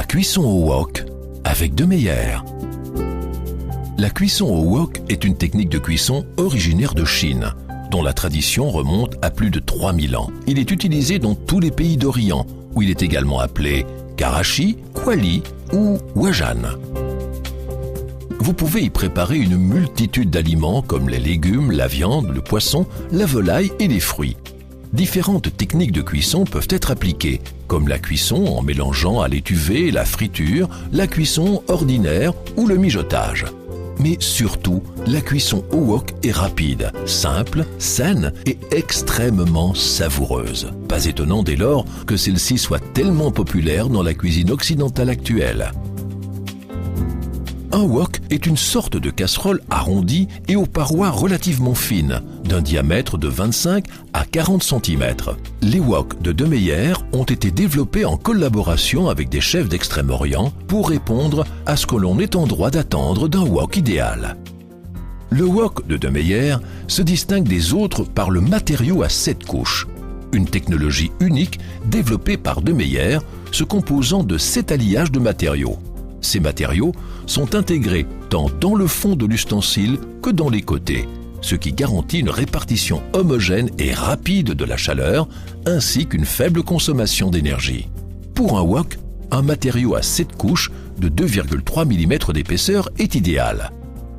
cuisson au wok avec De Meyer. La cuisson au wok est une technique de cuisson originaire de Chine, dont la tradition remonte à plus de 3000 ans. Il est utilisé dans tous les pays d'Orient, où il est également appelé karachi, kwali ou wajan. Vous pouvez y préparer une multitude d'aliments comme les légumes, la viande, le poisson, la volaille et les fruits. Différentes techniques de cuisson peuvent être appliquées, comme la cuisson en mélangeant à l'étuvée, la friture, la cuisson ordinaire ou le mijotage. Mais surtout, la cuisson au wok est rapide, simple, saine et extrêmement savoureuse. Pas étonnant dès lors que celle-ci soit tellement populaire dans la cuisine occidentale actuelle. Un wok est une sorte de casserole arrondie et aux parois relativement fines, d'un diamètre de 25 à 40 cm. Les woks de De Meyer ont été développés en collaboration avec des chefs d'Extrême-Orient pour répondre à ce que l'on est en droit d'attendre d'un wok idéal. Le wok de De Meyer se distingue des autres par le matériau à 7 couches, une technologie unique développée par De Meyer se composant de 7 alliages de matériaux. Ces matériaux sont intégrés tant dans le fond de l'ustensile que dans les côtés, ce qui garantit une répartition homogène et rapide de la chaleur, ainsi qu'une faible consommation d'énergie. Pour un wok, un matériau à 7 couches de 2,3 mm d'épaisseur est idéal.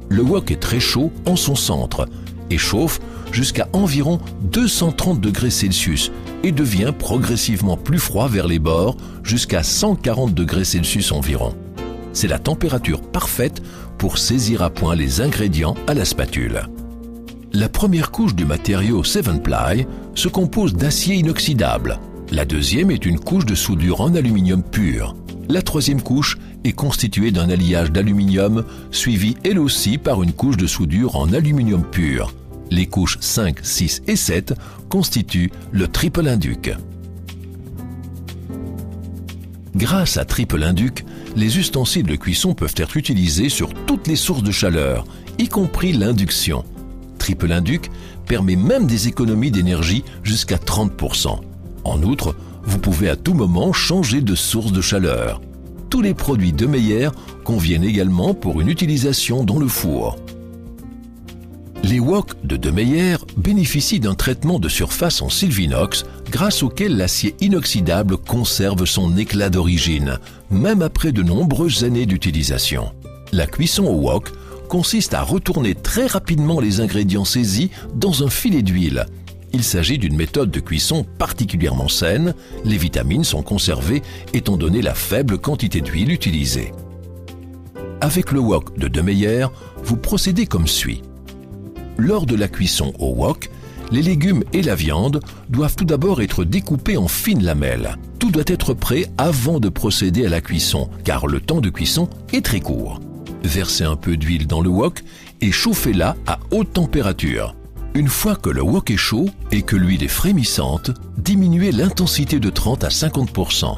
Le wok est très chaud en son centre et chauffe jusqu'à environ 230 degrés Celsius et devient progressivement plus froid vers les bords jusqu'à 140 degrés Celsius environ. C'est la température parfaite pour saisir à point les ingrédients à la spatule. La première couche du matériau 7-ply se compose d'acier inoxydable. La deuxième est une couche de soudure en aluminium pur. La troisième couche est constituée d'un alliage d'aluminium suivi elle aussi par une couche de soudure en aluminium pur. Les couches 5, 6 et 7 constituent le triple induc. Grâce à triple induc, les ustensiles de cuisson peuvent être utilisés sur toutes les sources de chaleur, y compris l'induction. Triple induc permet même des économies d'énergie jusqu'à 30%. En outre, vous pouvez à tout moment changer de source de chaleur. Tous les produits De Meyer conviennent également pour une utilisation dans le four. Les woks de De Meyer bénéficient d'un traitement de surface en sylvinox grâce auquel l'acier inoxydable conserve son éclat d'origine, même après de nombreuses années d'utilisation. La cuisson au wok consiste à retourner très rapidement les ingrédients saisis dans un filet d'huile. Il s'agit d'une méthode de cuisson particulièrement saine, les vitamines sont conservées étant donné la faible quantité d'huile utilisée. Avec le wok de De Meyer, vous procédez comme suit. Lors de la cuisson au wok, les légumes et la viande doivent tout d'abord être découpés en fines lamelles. Tout doit être prêt avant de procéder à la cuisson, car le temps de cuisson est très court. Versez un peu d'huile dans le wok et chauffez-la à haute température. Une fois que le wok est chaud et que l'huile est frémissante, diminuez l'intensité de 30 à 50%.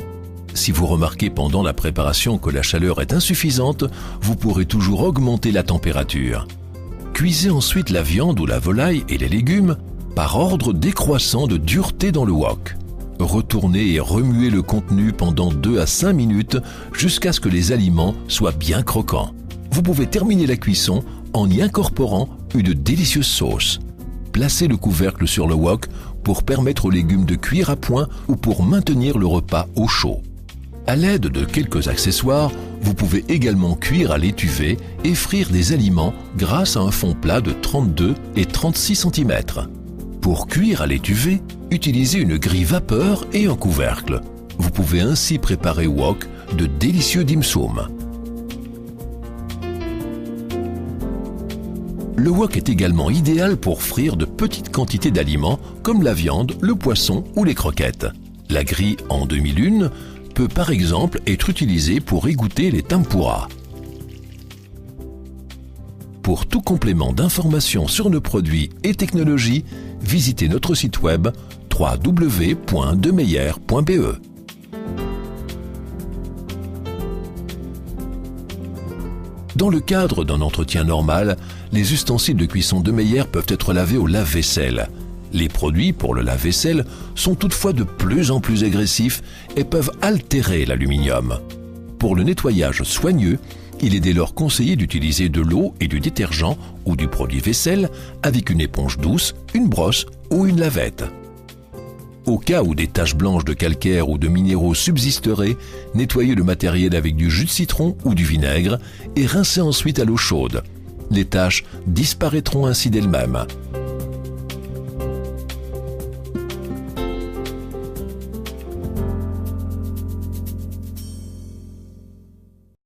Si vous remarquez pendant la préparation que la chaleur est insuffisante, vous pourrez toujours augmenter la température. Cuisez ensuite la viande ou la volaille et les légumes par ordre décroissant de dureté dans le wok. Retournez et remuez le contenu pendant 2 à 5 minutes jusqu'à ce que les aliments soient bien croquants. Vous pouvez terminer la cuisson en y incorporant une délicieuse sauce. Placez le couvercle sur le wok pour permettre aux légumes de cuire à point ou pour maintenir le repas au chaud. À l'aide de quelques accessoires, vous pouvez également cuire à l'étuvée et frire des aliments grâce à un fond plat de 32 et 36 cm. Pour cuire à l'étuvée, utilisez une grille vapeur et un couvercle. Vous pouvez ainsi préparer au wok de délicieux dim sum. Le wok est également idéal pour frire de petites quantités d'aliments comme la viande, le poisson ou les croquettes. La grille en demi-lune peut par exemple être utilisée pour égoutter les tempura. Pour tout complément d'information sur nos produits et technologies, visitez notre site web www.demeyer.be. Dans le cadre d'un entretien normal, les ustensiles de cuisson De Meyer peuvent être lavés au lave-vaisselle. Les produits pour le lave-vaisselle sont toutefois de plus en plus agressifs et peuvent altérer l'aluminium. Pour le nettoyage soigneux, il est dès lors conseillé d'utiliser de l'eau et du détergent ou du produit vaisselle avec une éponge douce, une brosse ou une lavette. Au cas où des taches blanches de calcaire ou de minéraux subsisteraient, nettoyez le matériel avec du jus de citron ou du vinaigre et rincez ensuite à l'eau chaude. Les taches disparaîtront ainsi d'elles-mêmes.